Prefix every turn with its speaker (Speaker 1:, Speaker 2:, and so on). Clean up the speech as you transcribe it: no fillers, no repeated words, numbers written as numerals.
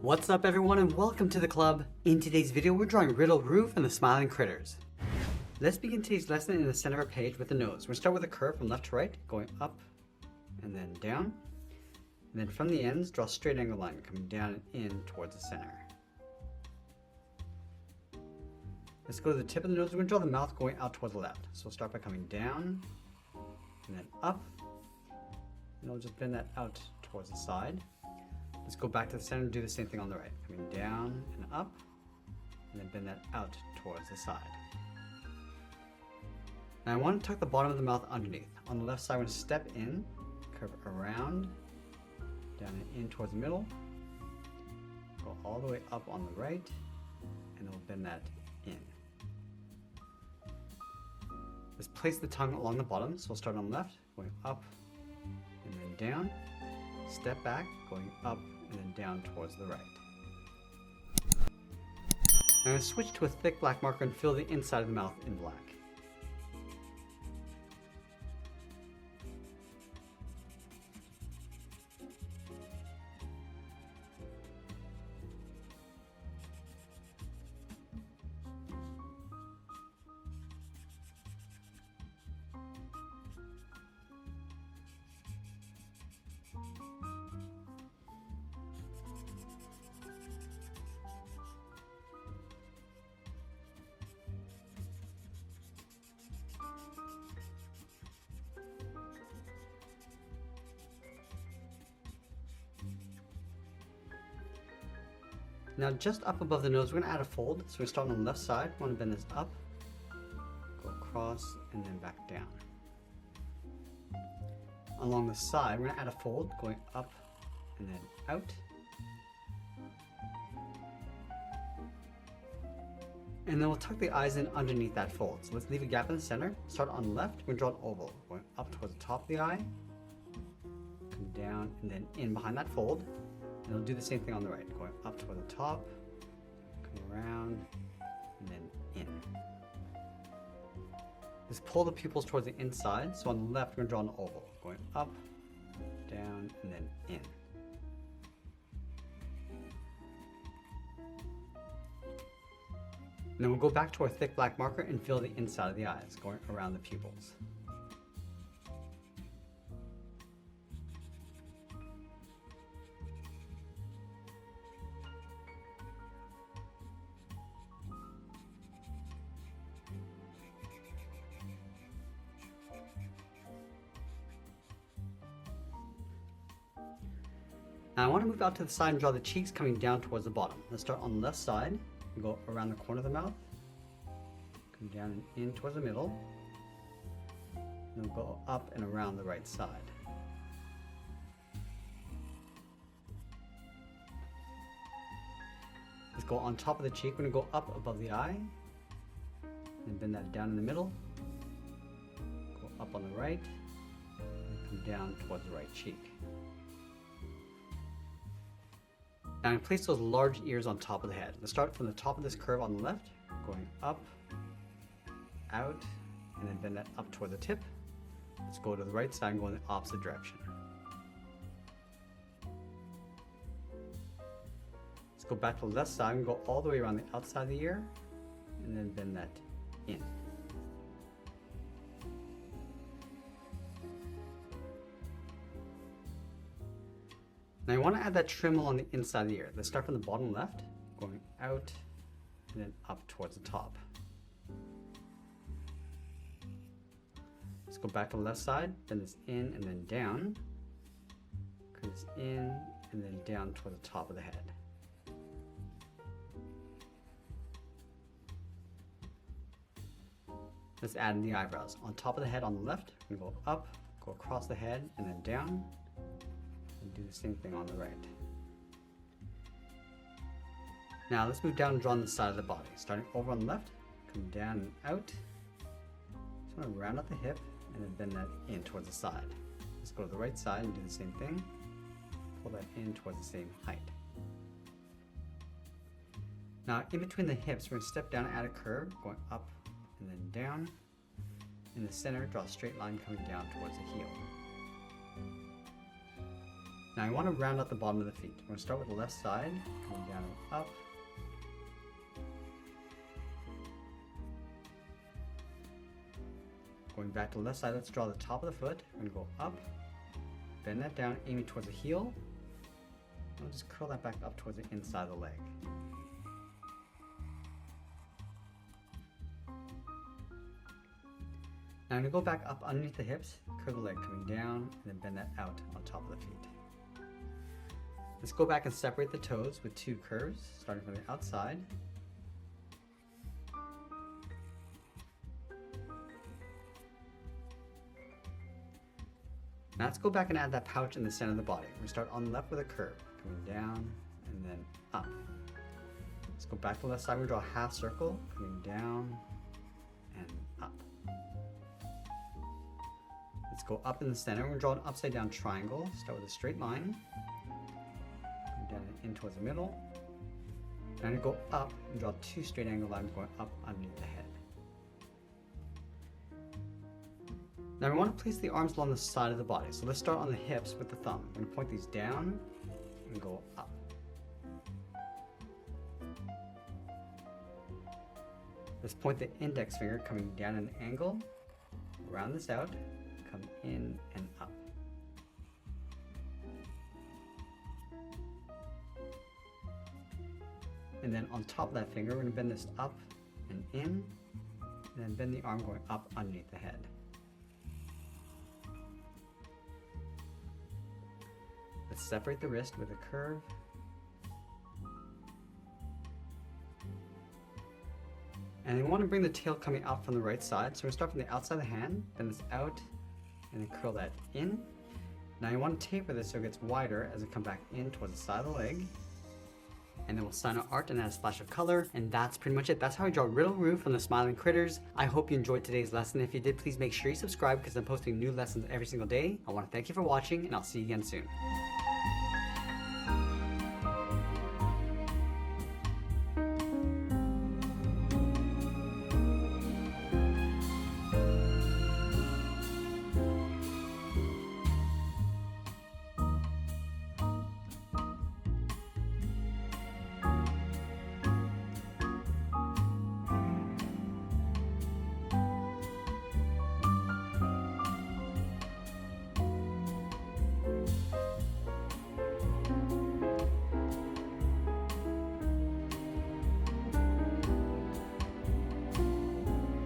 Speaker 1: What's up everyone and welcome to the club. In today's video we're drawing Riddle, Roof, and the Smiling Critters. Let's begin today's lesson in the center of our page with the nose. We're going to start with a curve from left to right, going up and then down. And then from the ends, draw a straight angle line coming down and in towards the center. Let's go to the tip of the nose. We're going to draw the mouth going out towards the left. So we'll start by coming down and then up. And we'll just bend that out towards the side. Let's go back to the center and do the same thing on the right. Coming down and up, and then bend that out towards the side. Now I want to tuck the bottom of the mouth underneath. On the left side, I'm going to step in, curve around, down and in towards the middle, go all the way up on the right, and then we'll bend that in. Let's place the tongue along the bottom. So we'll start on the left, going up, and then down, step back, going up, and then down towards the right. I'm going to switch to a thick black marker and fill the inside of the mouth in black. Now just up above the nose, we're going to add a fold. So we're going to start on the left side. We want to bend this up, go across, and then back down. Along the side, we're going to add a fold, going up and then out. And then we'll tuck the eyes in underneath that fold. So let's leave a gap in the center. Start on the left, we're going to draw an oval, going up towards the top of the eye, come down, and then in behind that fold. And we'll do the same thing on the right, going up toward the top, come around, and then in. Let's pull the pupils towards the inside. So on the left, we're going to draw an oval, going up, down, and then in. And then we'll go back to our thick black marker and fill the inside of the eyes, going around the pupils. Now I want to move out to the side and draw the cheeks coming down towards the bottom. Let's start on the left side and go around the corner of the mouth, come down and in towards the middle, and then go up and around the right side. Let's go on top of the cheek. We're going to go up above the eye, and bend that down in the middle, go up on the right, and come down towards the right cheek. Now I'm going to place those large ears on top of the head. Let's start from the top of this curve on the left, going up, out, and then bend that up toward the tip. Let's go to the right side and go in the opposite direction. Let's go back to the left side and go all the way around the outside of the ear, and then bend that in. Now I want to add that trim along the inside of the ear. Let's start from the bottom left, going out and then up towards the top. Let's go back to the left side, bend this in and then down. Curve this in and then down toward the top of the head. Let's add in the eyebrows. On top of the head on the left, we're going to go up, go across the head and then down. And do the same thing on the right. Now let's move down and draw on the side of the body. Starting over on the left, come down and out. Just want to round out the hip and then bend that in towards the side. Let's go to the right side and do the same thing. Pull that in towards the same height. Now in between the hips, we're going to step down and add a curve, going up and then down. In the center, draw a straight line coming down towards the heel. Now I want to round out the bottom of the feet. We're going to start with the left side, going down and up. Going back to the left side, let's draw the top of the foot. We're going to go up, bend that down, aiming towards the heel. I'll just curl that back up towards the inside of the leg. Now I'm going to go back up underneath the hips, curl the leg coming down, and then bend that out on top of the feet. Let's go back and separate the toes with 2 curves, starting from the outside. Now let's go back and add that pouch in the center of the body. We're going to start on the left with a curve, coming down and then up. Let's go back to the left side, we draw a half circle, coming down and up. Let's go up in the center, we're going to draw an upside down triangle, start with a straight line, come down and in towards the middle. Now I'm going to go up and draw 2 straight angle lines going up underneath the head. Now we want to place the arms along the side of the body, so let's start on the hips with the thumb. I'm going to point these down and go up. Let's point the index finger coming down at an angle, round this out, come in and up. And then on top of that finger, we're going to bend this up and in, and then bend the arm going up underneath the head. Let's separate the wrist with a curve. And we want to bring the tail coming out from the right side. So we're going to start from the outside of the hand, bend this out, and then curl that in. Now you want to taper this so it gets wider as it comes back in towards the side of the leg. And then we'll sign our art and add a splash of color. And that's pretty much it. That's how I draw Riddle Roo from the Smiling Critters. I hope you enjoyed today's lesson. If you did, please make sure you subscribe because I'm posting new lessons every single day. I want to thank you for watching, and I'll see you again soon.